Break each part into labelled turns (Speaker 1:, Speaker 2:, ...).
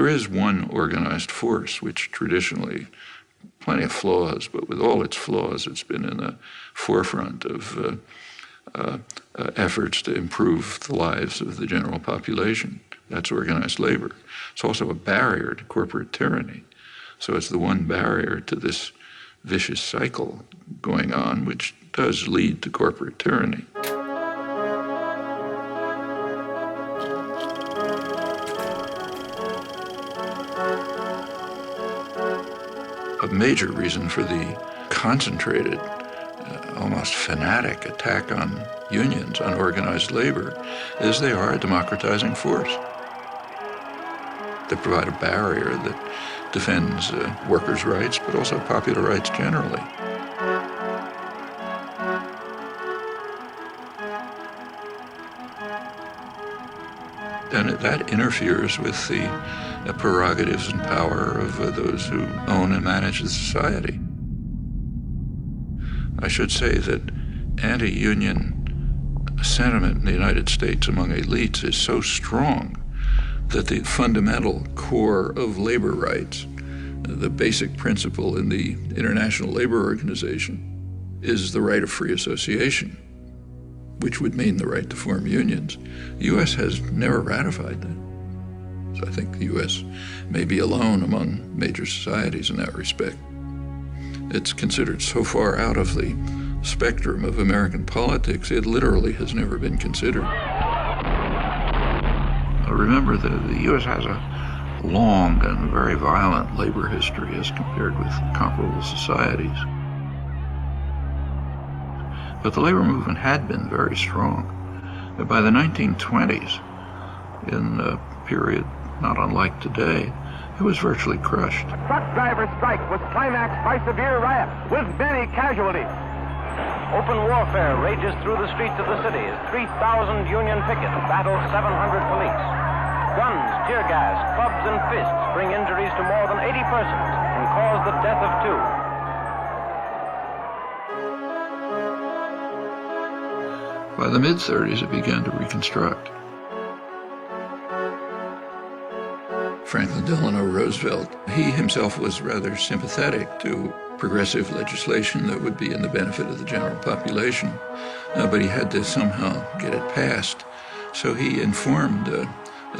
Speaker 1: there is one organized force which traditionally, plenty of flaws, but with all its flaws, it's been in the forefront of efforts to improve the lives of the general population. That's organized labor. It's also a barrier to corporate tyranny. So it's the one barrier to this vicious cycle going on, which does lead to corporate tyranny. A major reason for the concentrated, almost fanatic attack on unions, on organized labor, is they are a democratizing force. They provide a barrier that defends workers' rights, but also popular rights generally. And that interferes with the prerogatives and power of those who own and manage the society. I should say that anti-union sentiment in the United States among elites is so strong that the fundamental core of labor rights, the basic principle in the International Labor Organization, is the right of free association, which would mean the right to form unions. The U.S. has never ratified that. So I think the U.S. may be alone among major societies in that respect. It's considered so far out of the spectrum of American politics, it literally has never been considered. Remember that the U.S. has a long and very violent labor history as compared with comparable societies. But the labor movement had been very strong. By the 1920s, in a period not unlike today, it was virtually crushed.
Speaker 2: A truck driver strike was climaxed by severe riot with many casualties.
Speaker 3: Open warfare rages through the streets of the city as 3,000 Union pickets battle 700 police. Guns, tear gas, clubs, and fists bring injuries to more than 80 persons and cause the death of 2.
Speaker 1: By the mid-30s, it began to reconstruct. Franklin Delano Roosevelt, he himself was rather sympathetic to progressive legislation that would be in the benefit of the general population, but he had to somehow get it passed. So he informed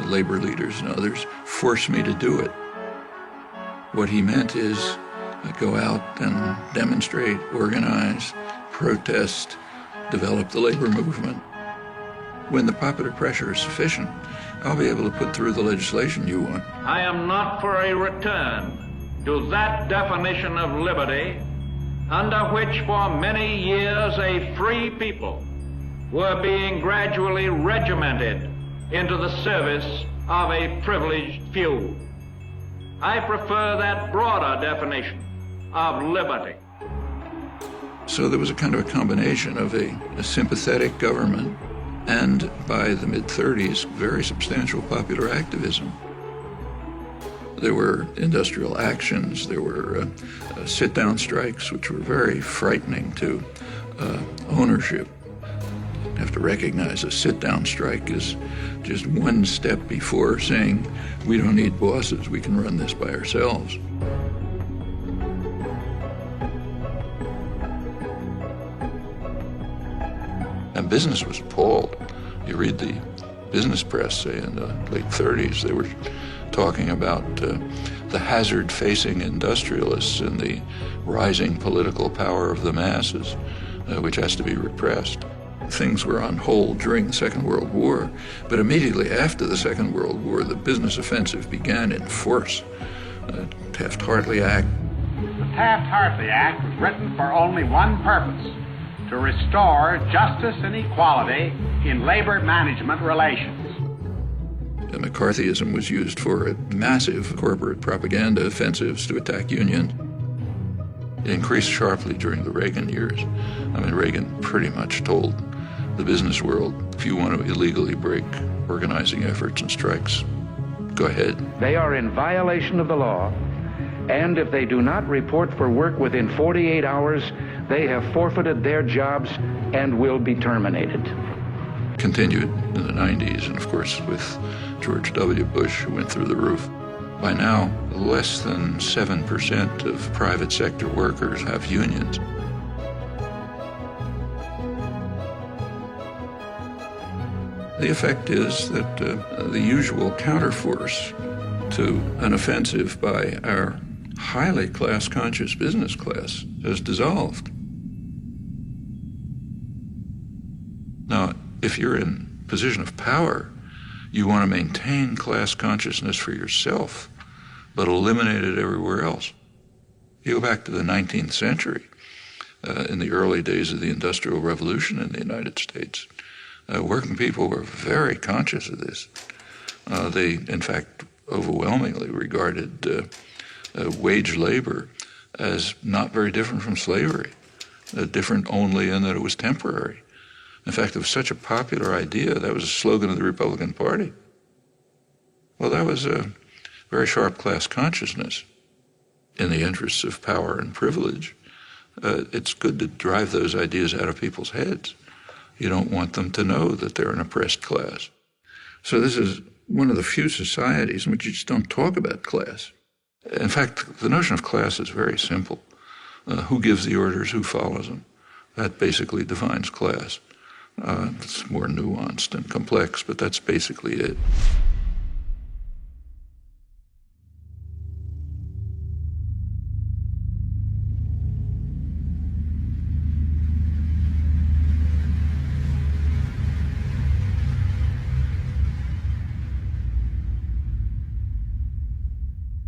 Speaker 1: labor leaders and others, force me to do it. What he meant is go out and demonstrate, organize, protest, develop the labor movement. When the popular pressure is sufficient, I'll be able to put through the legislation you want.
Speaker 4: I am not for a return to that definition of liberty under which for many years a free people were being gradually regimented into the service of a privileged few. I prefer that broader definition of liberty.
Speaker 1: So there was a kind of a combination of a sympathetic government and, by the mid-30s, very substantial popular activism. There were industrial actions, there were sit-down strikes, which were very frightening to ownership. You have to recognize a sit-down strike is just one step before saying, we don't need bosses, we can run this by ourselves. And business was appalled. You read the business press, say, in the late 30s, they were talking about the hazard facing industrialists and the rising political power of the masses, which has to be repressed. Things were on hold during the Second World War, but immediately after the Second World War, the business offensive began in force. Taft-Hartley Act.
Speaker 5: The Taft-Hartley Act was written for only one purpose: to restore justice and equality in labor management relations.
Speaker 1: McCarthyism was used for massive corporate propaganda offensives to attack unions. It increased sharply during the Reagan years. I mean, Reagan pretty much told the business world, if you want to illegally break organizing efforts and strikes, go ahead.
Speaker 6: They are in violation of the law, and if they do not report for work within 48 hours, they have forfeited their jobs and will be terminated.
Speaker 1: Continued in the 90s, and of course with George W. Bush, who went through the roof. By now, less than 7% of private sector workers have unions. The effect is that the usual counterforce to an offensive by our highly class-conscious business class has dissolved. Now, if you're in a position of power, you want to maintain class consciousness for yourself, but eliminate it everywhere else. You go back to the 19th century, in the early days of the Industrial Revolution in the United States, working people were very conscious of this. They, in fact, overwhelmingly regarded wage labor as not very different from slavery, different only in that it was temporary. In fact, it was such a popular idea, that was a slogan of the Republican Party. Well, that was a very sharp class consciousness in the interests of power and privilege. It's good to drive those ideas out of people's heads. You don't want them to know that they're an oppressed class. So this is one of the few societies in which you just don't talk about class. In fact, the notion of class is very simple. Who gives the orders, who follows them? That basically defines class. It's more nuanced and complex, but that's basically it.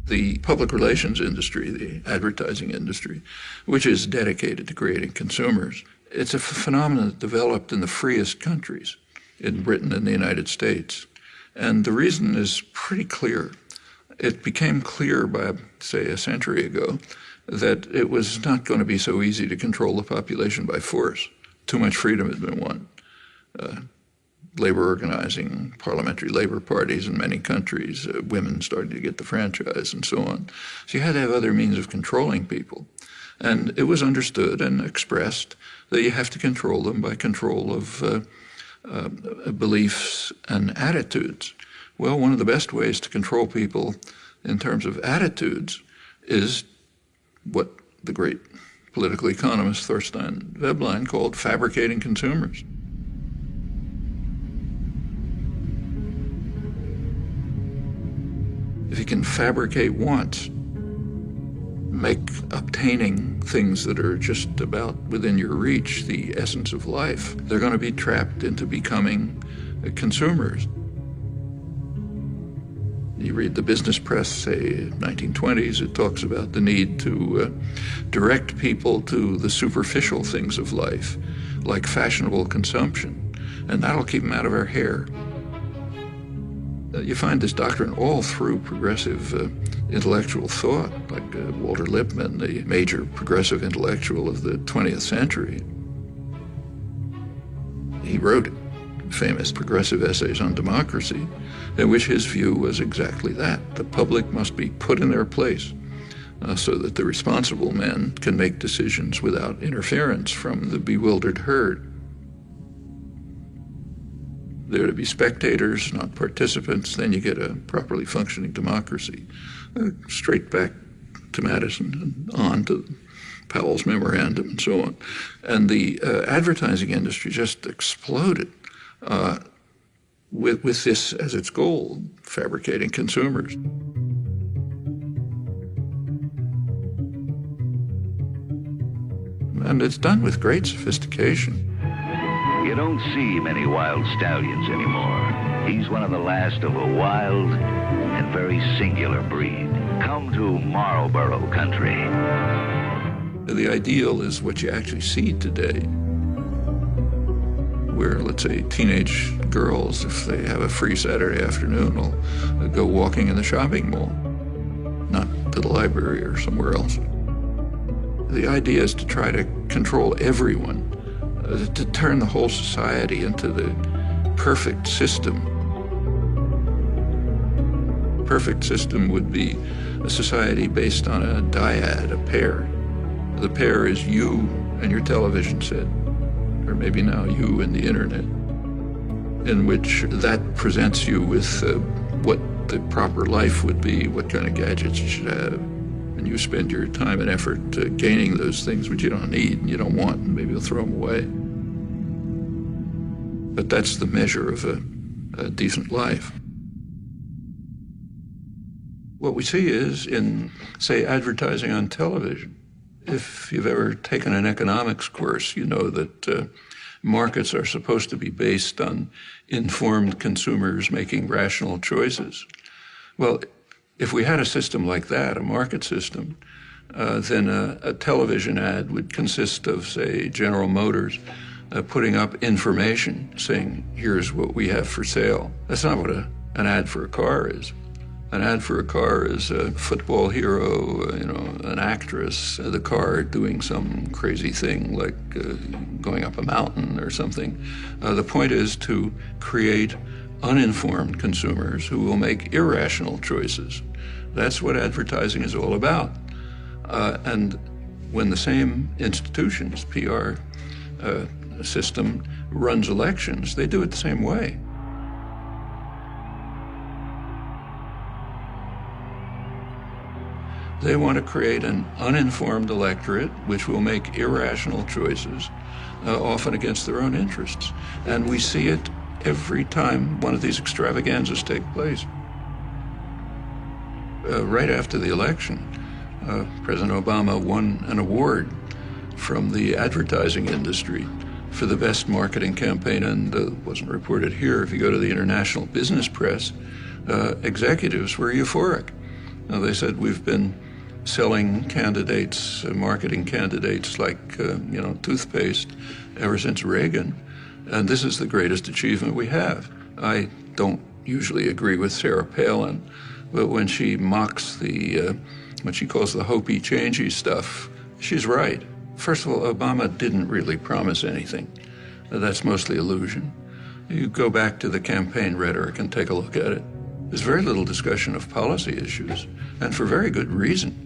Speaker 1: The public relations industry, the advertising industry, which is dedicated to creating consumers, it's a phenomenon that developed in the freest countries, in Britain and the United States. And the reason is pretty clear. It became clear by, say, a century ago that it was not going to be so easy to control the population by force. Too much freedom had been won. Labor organizing, parliamentary labor parties in many countries, women started to get the franchise and so on. So you had to have other means of controlling people. And it was understood and expressed that you have to control them by control of beliefs and attitudes. Well, one of the best ways to control people in terms of attitudes is what the great political economist Thorstein Veblen called fabricating consumers. If you can fabricate wants, make obtaining things that are just about within your reach the essence of life, they're going to be trapped into becoming consumers. You read the business press, say, 1920s, it talks about the need to direct people to the superficial things of life, like fashionable consumption, and that'll keep them out of our hair. You find this doctrine all through progressive intellectual thought, like Walter Lippmann, the major progressive intellectual of the 20th century. He wrote famous progressive essays on democracy, in which his view was exactly that. The public must be put in their place so that the responsible men can make decisions without interference from the bewildered herd. They're to be spectators, not participants, then you get a properly functioning democracy. Straight back to Madison and on to Powell's memorandum and so on. And the advertising industry just exploded with this as its goal, fabricating consumers. And it's done with great sophistication.
Speaker 7: You don't see many wild stallions anymore. He's one of the last of a wild and very singular breed. Come to Marlboro country.
Speaker 1: The ideal is what you actually see today, where, let's say, teenage girls, if they have a free Saturday afternoon, will go walking in the shopping mall, not to the library or somewhere else. The idea is to try to control everyone, to turn the whole society into the perfect system. Perfect system would be a society based on a dyad, a pair. The pair is you and your television set, or maybe now you and the internet, in which that presents you with what the proper life would be, what kind of gadgets you should have. And you spend your time and effort gaining those things which you don't need and you don't want, and maybe you'll throw them away. But that's the measure of a decent life. What we see is in, say, advertising on television. If you've ever taken an economics course, you know that markets are supposed to be based on informed consumers making rational choices. Well, if we had a system like that, a market system, then a television ad would consist of, say, General Motors putting up information saying, here's what we have for sale. That's not what an ad for a car is. An ad for a car is a football hero, an actress, the car doing some crazy thing like going up a mountain or something. The point is to create uninformed consumers who will make irrational choices. That's what advertising is all about. And when the same institutions, PR system, runs elections, they do it the same way. They want to create an uninformed electorate which will make irrational choices, often against their own interests. And we see it every time one of these extravaganzas take place. Right after the election, President Obama won an award from the advertising industry for the best marketing campaign, and it wasn't reported here. If you go to the international business press, executives were euphoric. They said, we've been selling candidates, marketing candidates like, toothpaste ever since Reagan, and this is the greatest achievement we have. I don't usually agree with Sarah Palin, but when she mocks what she calls the hopey-changey stuff, she's right. First of all, Obama didn't really promise anything. That's mostly illusion. You go back to the campaign rhetoric and take a look at it. There's very little discussion of policy issues, and for very good reason,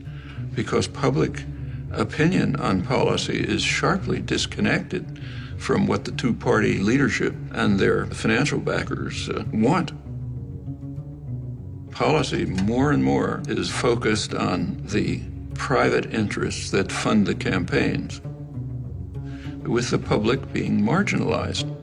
Speaker 1: because public opinion on policy is sharply disconnected from what the two-party leadership and their financial backers want. Policy, more and more, is focused on the private interests that fund the campaigns, with the public being marginalized.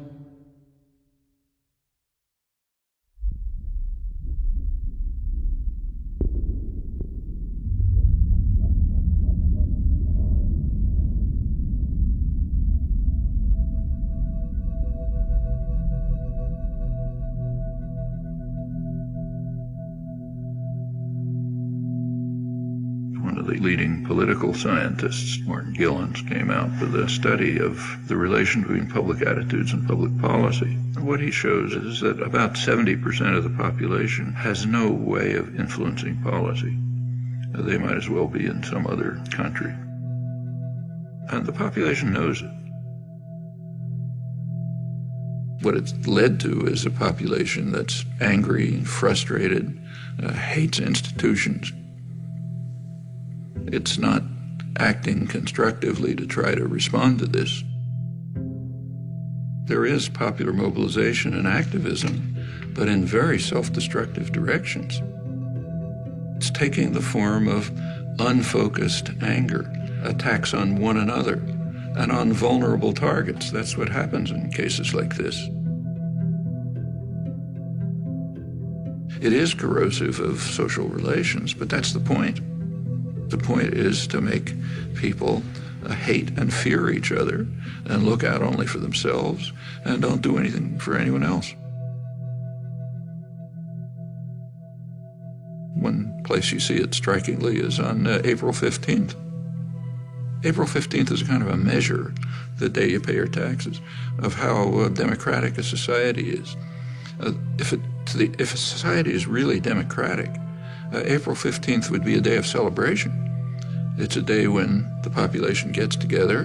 Speaker 1: The leading political scientists, Martin Gilens, came out with a study of the relation between public attitudes and public policy. What he shows is that about 70% of the population has no way of influencing policy. They might as well be in some other country. And the population knows it. What it's led to is a population that's angry, frustrated, hates institutions. It's not acting constructively to try to respond to this. There is popular mobilization and activism, but in very self-destructive directions. It's taking the form of unfocused anger, attacks on one another, and on vulnerable targets. That's what happens in cases like this. It is corrosive of social relations, but that's the point. The point is to make people hate and fear each other and look out only for themselves and don't do anything for anyone else. One place you see it strikingly is on April 15th. April 15th is kind of a measure, the day you pay your taxes, of how democratic a society is. If a society is really democratic, April 15th would be a day of celebration. It's a day when the population gets together,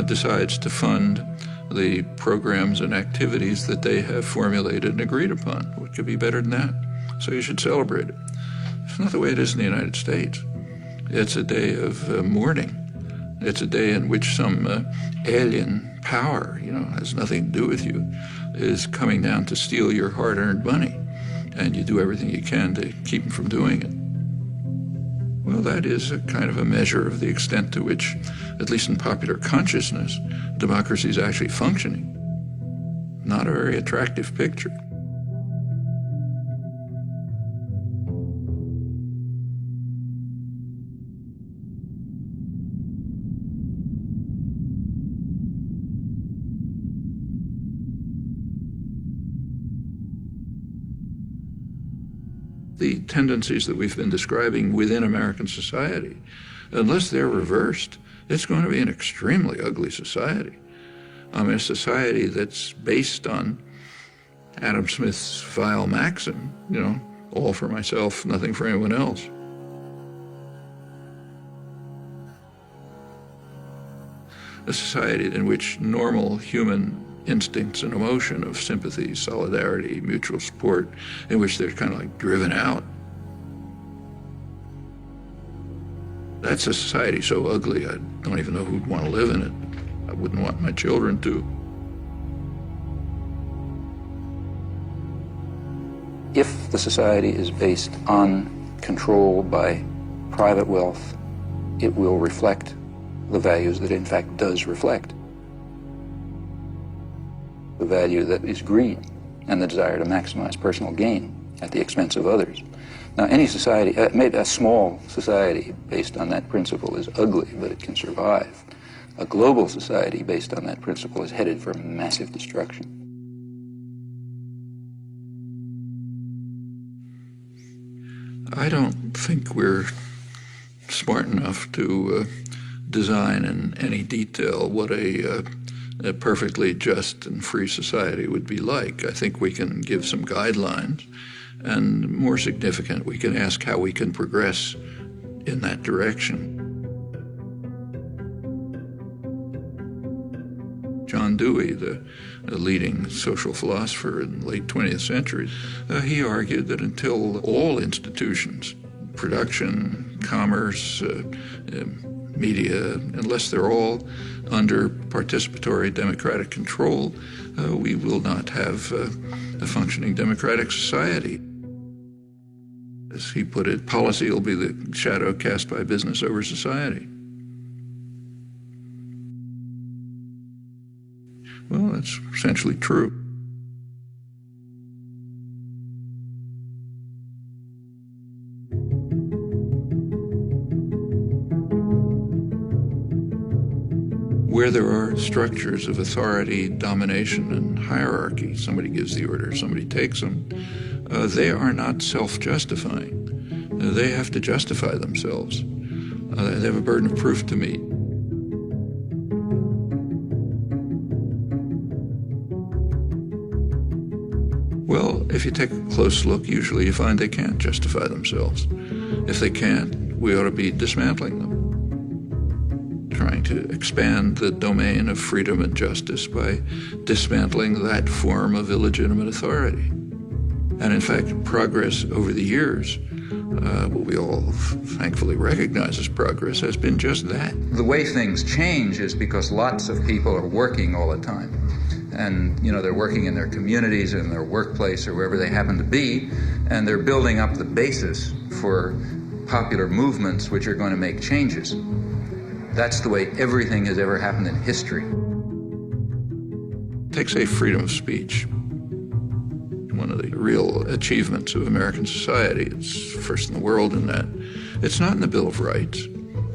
Speaker 1: decides to fund the programs and activities that they have formulated and agreed upon. What could be better than that? So you should celebrate it. It's not the way it is in the United States. It's a day of mourning. It's a day in which some alien power, has nothing to do with you, is coming down to steal your hard-earned money. and you do everything you can to keep them from doing it. Well, that is a kind of a measure of the extent to which, at least in popular consciousness, democracy is actually functioning. Not a very attractive picture. The tendencies that we've been describing within American society, unless they're reversed, it's going to be an extremely ugly society. I mean, a society that's based on Adam Smith's vile maxim, you know, all for myself, nothing for anyone else. A society in which normal human instincts and emotion of sympathy, solidarity, mutual support, in which they're kind of like driven out. That's a society so ugly, I don't even know who'd want to live in it. I wouldn't want my children to.
Speaker 8: If the society is based on control by private wealth, it will reflect the values that it in fact does reflect. The value that is greed and the desire to maximize personal gain at the expense of others. Now, any society, maybe a small society based on that principle is ugly, but it can survive. A global society based on that principle is headed for massive destruction.
Speaker 1: I don't think we're smart enough to design in any detail what a perfectly just and free society would be like. I think we can give some guidelines, and more significant, we can ask how we can progress in that direction. John Dewey, the leading social philosopher in the late 20th century, he argued that until all institutions, production, commerce, media, unless they're all under participatory democratic control, we will not have a functioning democratic society. As he put it, policy will be the shadow cast by business over society. Well, that's essentially true. Where there are structures of authority, domination, and hierarchy, somebody gives the order, somebody takes them, they are not self-justifying. They have to justify themselves. They have a burden of proof to meet. Well, if you take a close look, usually you find they can't justify themselves. If they can't, we ought to be dismantling them, trying to expand the domain of freedom and justice by dismantling that form of illegitimate authority. And in fact, progress over the years, what we all thankfully recognize as progress, has been just that.
Speaker 9: The way things change is because lots of people are working all the time. And, you know, they're working in their communities, in their workplace, or wherever they happen to be, and they're building up the basis for popular movements which are going to make changes. That's the way everything has ever happened in history.
Speaker 1: Take, say, freedom of speech. One of the real achievements of American society. It's first in the world in that. It's not in the Bill of Rights.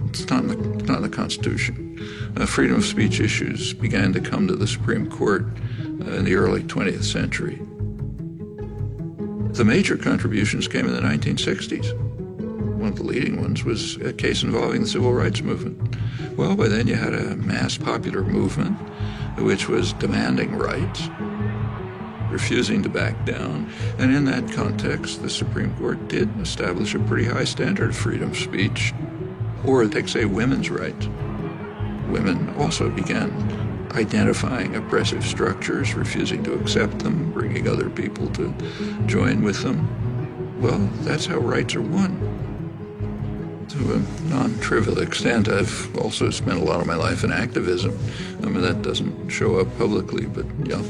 Speaker 1: It's not in the Constitution. Freedom of speech issues began to come to the Supreme Court in the early 20th century. The major contributions came in the 1960s. One of the leading ones was a case involving the civil rights movement. Well, by then you had a mass popular movement which was demanding rights, refusing to back down. And in that context, the Supreme Court did establish a pretty high standard of freedom of speech. Or take, say, women's rights. Women also began identifying oppressive structures, refusing to accept them, bringing other people to join with them. Well, that's how rights are won. To a non-trivial extent, I've also spent a lot of my life in activism. I mean, that doesn't show up publicly, but yeah.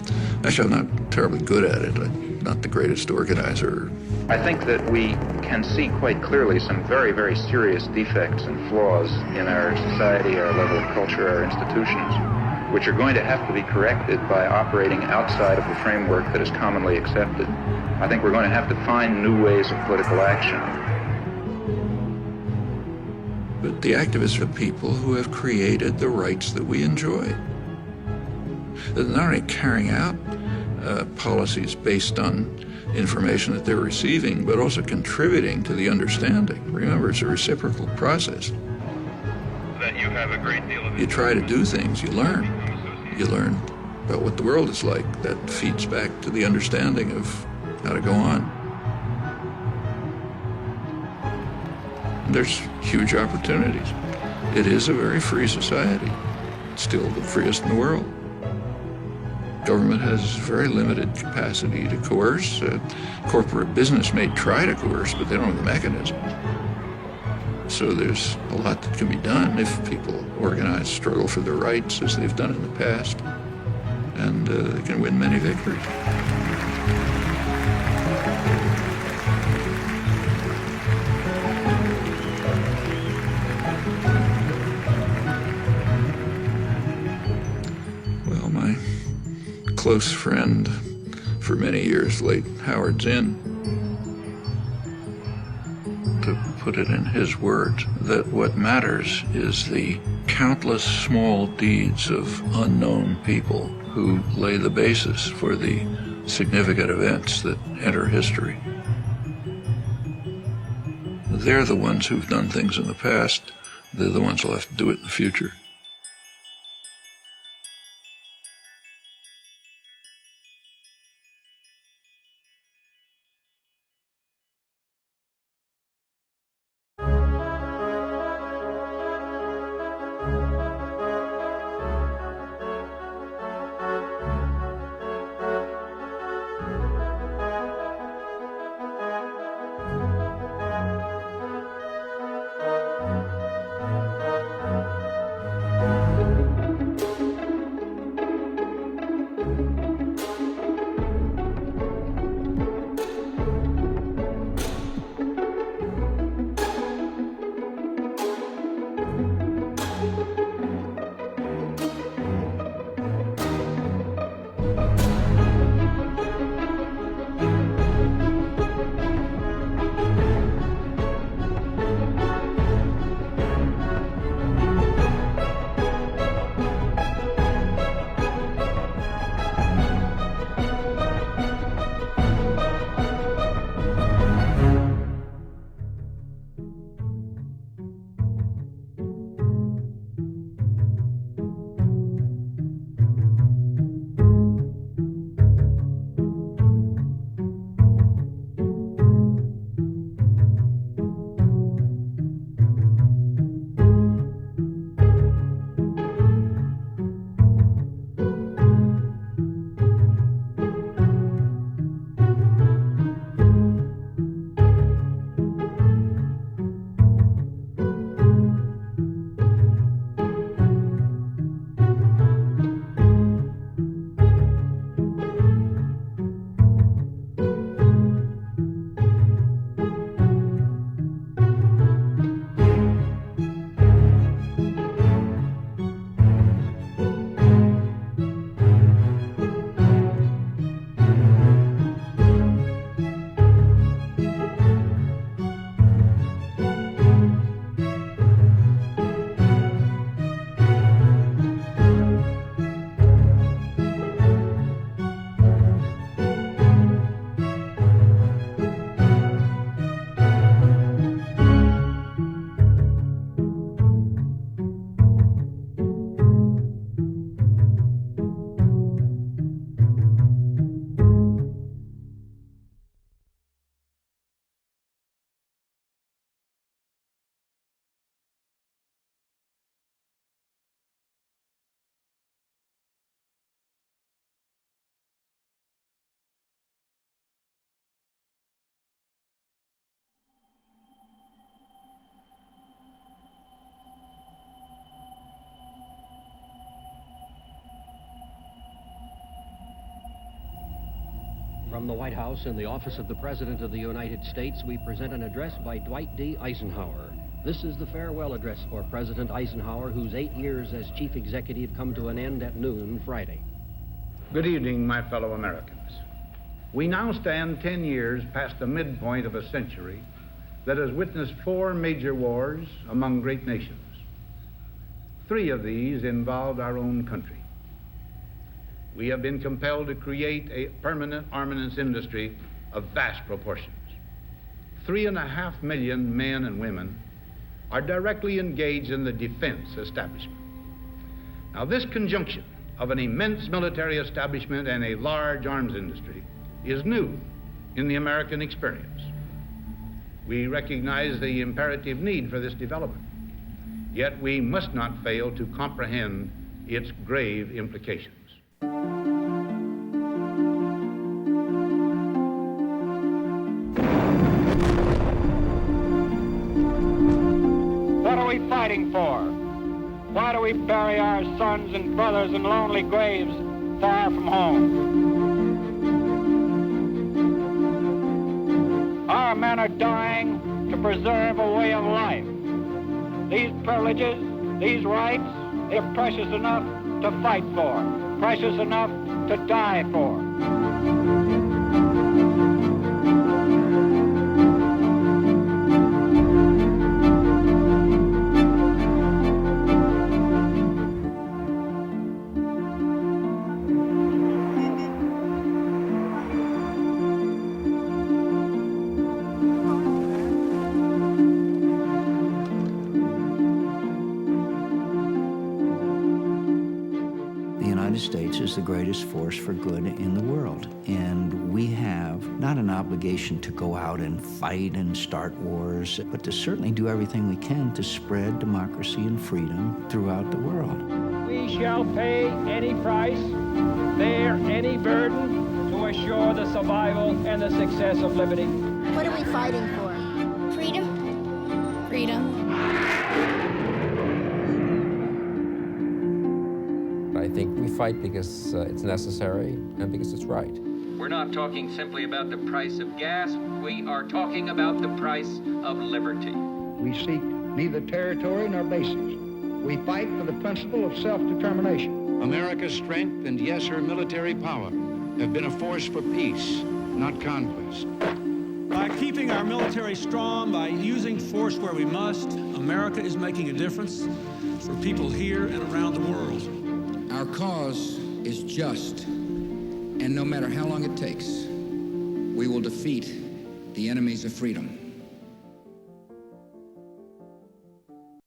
Speaker 1: Actually, I'm not terribly good at it. I'm not the greatest organizer.
Speaker 8: I think that we can see quite clearly some very, very serious defects and flaws in our society, our level of culture, our institutions, which are going to have to be corrected by operating outside of the framework that is commonly accepted. I think we're going to have to find new ways of political action.
Speaker 1: But the activists are people who have created the rights that we enjoy. They're not only carrying out policies based on information that they're receiving, but also contributing to the understanding. Remember, it's a reciprocal process.
Speaker 10: That you have a great deal of.
Speaker 1: You try to do things, you learn. You learn about what the world is like. That feeds back to the understanding of how to go on. And there's huge opportunities. It is a very free society. It's still the freest in the world. Government has very limited capacity to coerce. Corporate business may try to coerce, but they don't have the mechanism. So there's a lot that can be done if people organize, struggle for their rights as they've done in the past, and they can win many victories. Well, my close friend for many years, late Howard Zinn, to put it in his words, that what matters is the countless small deeds of unknown people who lay the basis for the significant events that enter history. They're the ones who've done things in the past. They're the ones who'll have to do it in the future.
Speaker 11: From the White House in the office of the President of the United States, we present an address by Dwight D. Eisenhower. This is the farewell address for President Eisenhower, whose 8 years as chief executive come to an end at noon Friday.
Speaker 6: Good evening, my fellow Americans. We now stand 10 years past the midpoint of a century that has witnessed 4 major wars among great nations. 3 of these involved our own country. We have been compelled to create a permanent armaments industry of vast proportions. 3.5 million men and women are directly engaged in the defense establishment. Now, this conjunction of an immense military establishment and a large arms industry is new in the American experience. We recognize the imperative need for this development, yet we must not fail to comprehend its grave implications.
Speaker 12: What are we fighting for? Why do we bury our sons and brothers in lonely graves far from home? Our men are dying to preserve a way of life. These privileges, these rights, they're precious enough to fight for, precious enough to die for.
Speaker 13: States is the greatest force for good in the world, and we have not an obligation to go out and fight and start wars, but to certainly do everything we can to spread democracy and freedom throughout the world.
Speaker 12: We shall pay any price, bear any burden to assure the survival and the success of liberty.
Speaker 14: What are we fighting for? Freedom? Freedom.
Speaker 15: I think we fight because it's necessary and because it's right.
Speaker 16: We're not talking simply about the price of gas. We are talking about the price of liberty.
Speaker 17: We seek neither territory nor bases. We fight for the principle of self-determination.
Speaker 18: America's strength and, yes, her military power have been a force for peace, not conquest.
Speaker 19: By keeping our military strong, by using force where we must, America is making a difference for people here and around the world.
Speaker 20: Our cause is just, and no matter how long it takes, we will defeat the enemies of freedom.